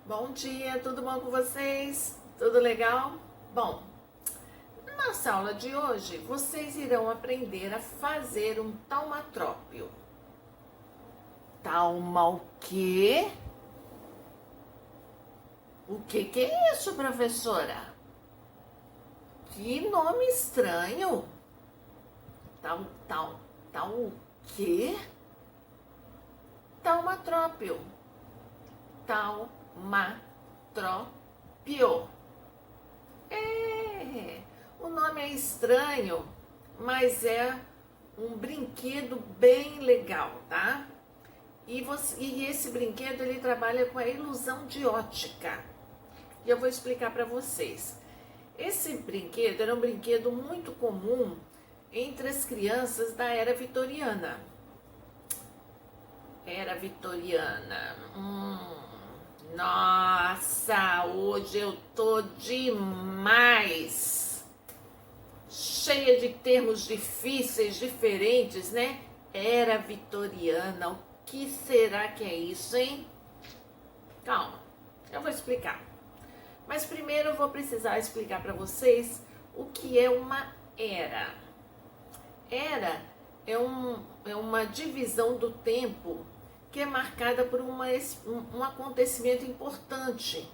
Bom dia, tudo bom com vocês? Tudo legal? Bom, na nossa aula de hoje, vocês irão aprender a fazer um taumatrópio. Tauma o quê? O que é isso, professora? Que nome estranho! Tal o quê? Taumatrópio. Taumatrópio. O nome é estranho, mas é um brinquedo bem legal, tá? E esse brinquedo ele trabalha com a ilusão de ótica. E eu vou explicar para vocês. Esse brinquedo era um brinquedo muito comum entre as crianças da era vitoriana. Era vitoriana. Nossa, hoje eu tô demais. Cheia de termos difíceis, diferentes, né? Era vitoriana. O que será que é isso, hein? Calma, eu vou explicar. Mas primeiro eu vou precisar explicar para vocês o que é uma era. Era é uma divisão do tempo que é marcada por um acontecimento importante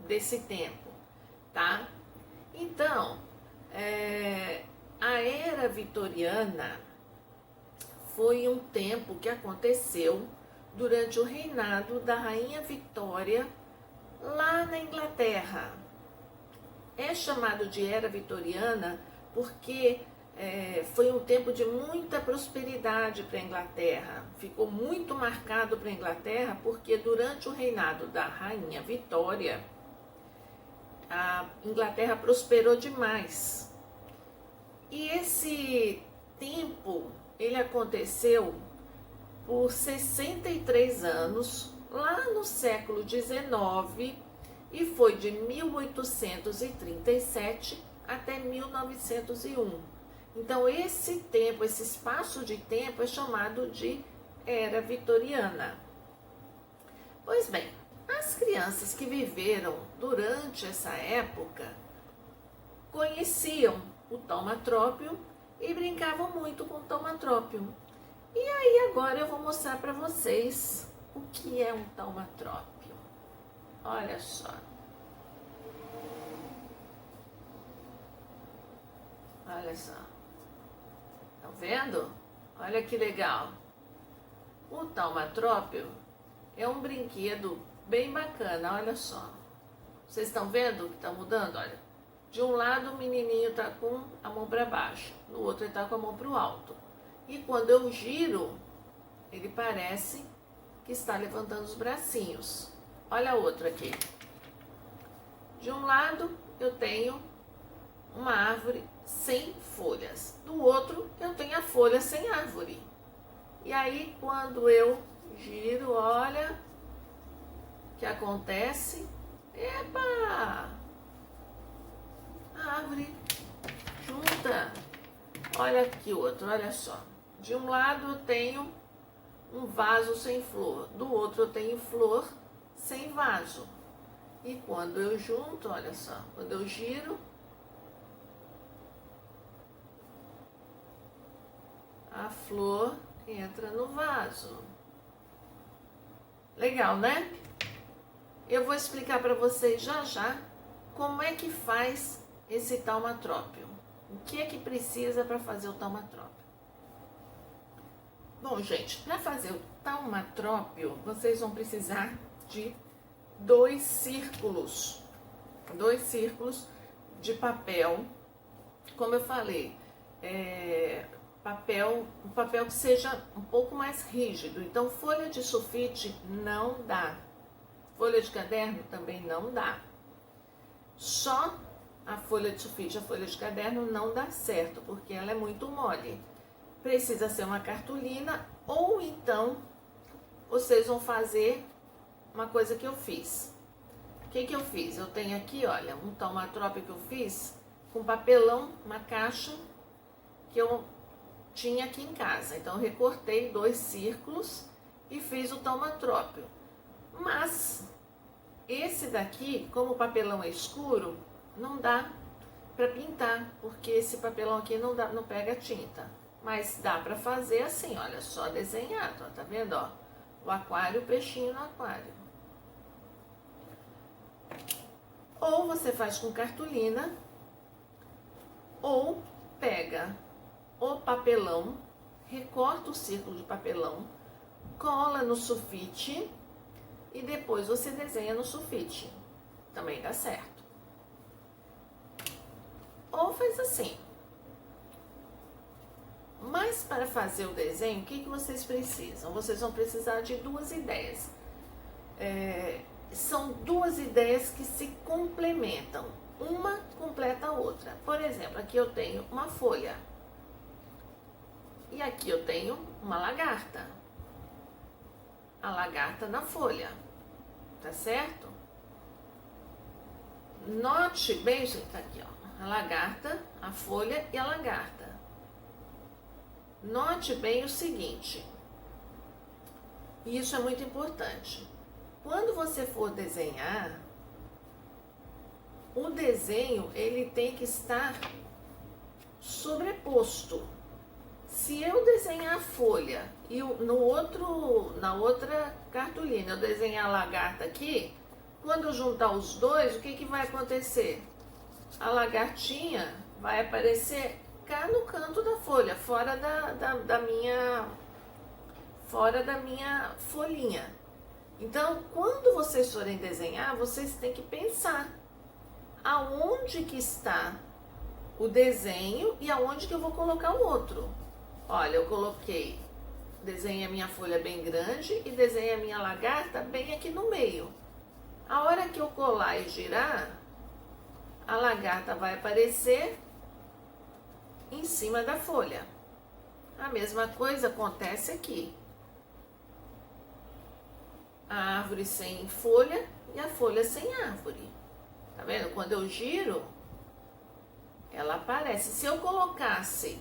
desse tempo, tá? Então, a era vitoriana foi um tempo que aconteceu durante o reinado da Rainha Vitória lá na Inglaterra. É chamado de era vitoriana porque foi um tempo de muita prosperidade para a Inglaterra. Ficou muito marcado para a Inglaterra porque durante o reinado da Rainha Vitória, a Inglaterra prosperou demais. E esse tempo, ele aconteceu por 63 anos, lá no século XIX, e foi de 1837 até 1901. Então, esse tempo, esse espaço de tempo é chamado de era vitoriana. Pois bem, as crianças que viveram durante essa época conheciam o taumatrópio e brincavam muito com o taumatrópio. E aí agora eu vou mostrar para vocês o que é um taumatrópio. Olha só. Olha só. Estão vendo? Olha que legal. O taumatrópio é um brinquedo bem bacana, olha só. Vocês estão vendo que está mudando? Olha. De um lado o menininho está com a mão para baixo, no outro ele está com a mão para o alto. E quando eu giro, ele parece que está levantando os bracinhos. Olha a outra aqui. De um lado eu tenho uma árvore sem folhas. Do outro, eu tenho a folha sem árvore. E aí, quando eu giro, olha o que acontece. Epa! A árvore junta. Olha aqui outro, olha só. De um lado eu tenho um vaso sem flor. Do outro eu tenho flor sem vaso. E quando eu junto, olha só, quando eu giro, a flor entra no vaso. Legal, né? Eu vou explicar para vocês já como é que faz esse taumatrópio. O que é que precisa para fazer o taumatrópio? Bom, gente, para fazer o taumatrópio, vocês vão precisar de dois círculos de papel. Como eu falei, um papel que seja um pouco mais rígido. Então, folha de sulfite não dá. Folha de caderno também não dá. Só a folha de sulfite, a folha de caderno não dá certo, porque ela é muito mole. Precisa ser uma cartolina, ou então vocês vão fazer uma coisa que eu fiz. O que eu fiz? Eu tenho aqui, olha, um taumatrópio que eu fiz com papelão, uma caixa que eu tinha aqui em casa. Então, eu recortei 2 círculos e fiz o taumatrópio. Mas Esse daqui, como o papelão é escuro, não dá para pintar, porque esse papelão aqui não pega tinta. Mas dá para fazer assim, olha, só desenhado, ó, tá vendo, ó? O aquário, o peixinho no aquário. Ou você faz com cartolina, ou pega o papelão, recorta o círculo de papelão, cola no sulfite e depois você desenha no sulfite. Também dá certo. Ou faz assim. Mas para fazer o desenho, o que vocês precisam? Vocês vão precisar de duas ideias. São duas ideias que se complementam. Uma completa a outra. Por exemplo, aqui eu tenho uma folha. E aqui eu tenho uma lagarta. A lagarta na folha. Tá certo? Note bem, gente, tá aqui, ó. A lagarta, a folha e a lagarta. Note bem o seguinte. E isso é muito importante. Quando você for desenhar, o desenho ele tem que estar sobreposto. Se eu desenhar a folha e na outra cartolina eu desenhar a lagarta aqui, quando eu juntar os dois, o que vai acontecer? A lagartinha vai aparecer cá no canto da folha, fora da minha folhinha. Então, quando vocês forem desenhar, vocês têm que pensar aonde que está o desenho e aonde que eu vou colocar o outro. Olha, eu desenhei a minha folha bem grande e desenhei a minha lagarta bem aqui no meio. A hora que eu colar e girar, a lagarta vai aparecer em cima da folha. A mesma coisa acontece aqui. A árvore sem folha e a folha sem árvore. Tá vendo? Quando eu giro, ela aparece. Se eu colocasse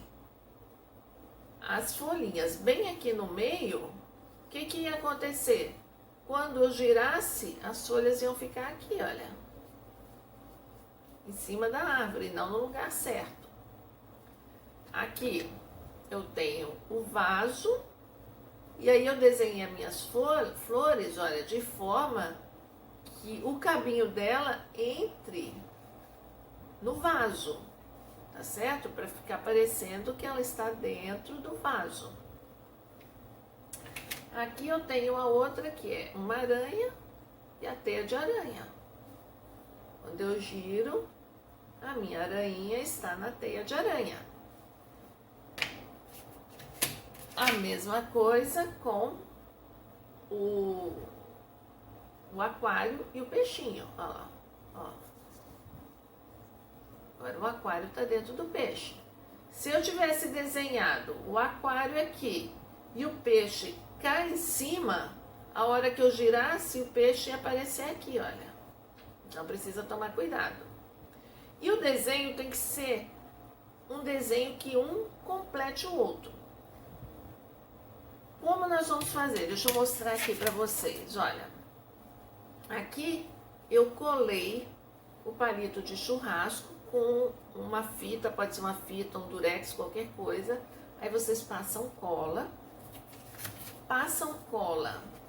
as folhinhas bem aqui no meio, o que ia acontecer? Quando eu girasse, as folhas iam ficar aqui, olha. Em cima da árvore, não no lugar certo. Aqui eu tenho o vaso. E aí eu desenhei as minhas flores, olha, de forma que o cabinho dela entre no vaso, tá certo? Para ficar parecendo que ela está dentro do vaso. Aqui eu tenho a outra que é uma aranha e a teia de aranha. Quando eu giro, a minha aranha está na teia de aranha. A mesma coisa com o aquário e o peixinho. Olha lá, ó. Agora o aquário está dentro do peixe. Se eu tivesse desenhado o aquário aqui e o peixe cá em cima, a hora que eu girasse, o peixe ia aparecer aqui, olha. Então precisa tomar cuidado. E o desenho tem que ser um desenho que um complete o outro. Como nós vamos fazer? Deixa eu mostrar aqui para vocês, olha. Aqui eu colei o palito de churrasco com uma fita, pode ser uma fita, um durex, qualquer coisa. Aí vocês passam cola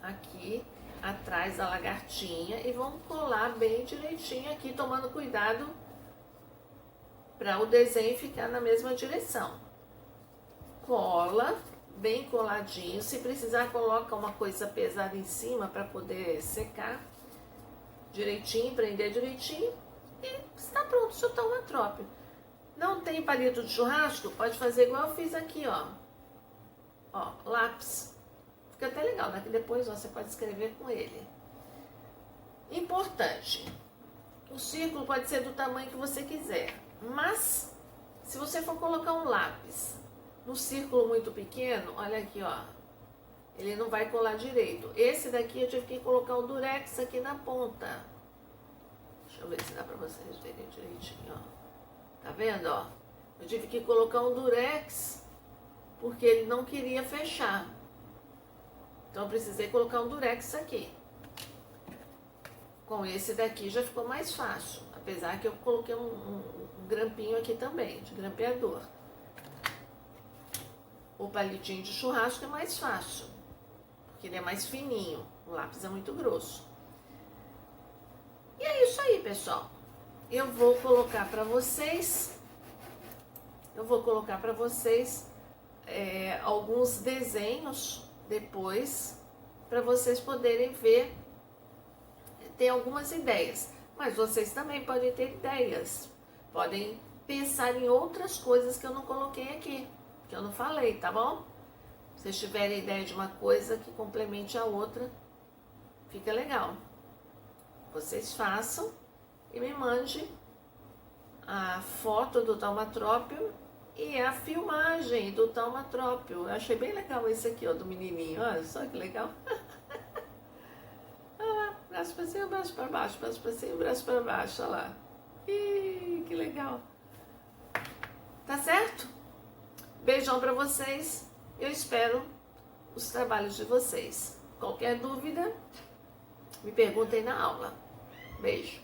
aqui atrás da lagartinha e vão colar bem direitinho aqui, tomando cuidado para o desenho ficar na mesma direção. Cola bem coladinho, se precisar coloca uma coisa pesada em cima para poder secar direitinho, prender direitinho e está pronto o seu taumatrope. Não tem palito de churrasco? Pode fazer igual eu fiz aqui, ó. Ó, lápis. Fica até legal, né? Que depois ó, você pode escrever com ele. Importante, o círculo pode ser do tamanho que você quiser, mas se você for colocar um lápis no círculo muito pequeno, olha aqui, ó, ele não vai colar direito. Esse daqui eu tive que colocar o durex aqui na ponta. Deixa eu ver se dá pra vocês verem direitinho, ó. Tá vendo, ó? Eu tive que colocar um durex porque ele não queria fechar. Então eu precisei colocar um durex aqui. Com esse daqui já ficou mais fácil, apesar que eu coloquei um grampinho aqui também, de grampeador. O palitinho de churrasco é mais fácil, porque ele é mais fininho, o lápis é muito grosso. E é isso aí, pessoal. Eu vou colocar para vocês, alguns desenhos depois, para vocês poderem ver, ter algumas ideias. Mas vocês também podem ter ideias, podem pensar em outras coisas que eu não coloquei aqui, que eu não falei, tá bom? Se vocês tiverem ideia de uma coisa que complemente a outra, fica legal. Vocês façam e me mande a foto do taumatrópio e a filmagem do taumatrópio. Eu achei bem legal esse aqui, ó, do menininho. Olha só que legal. Olha lá, braço pra cima, braço pra baixo, braço pra cima, braço pra baixo, olha lá. Ih, que legal. Tá certo? Beijão pra vocês. Eu espero os trabalhos de vocês. Qualquer dúvida, me perguntem na aula. Beijo.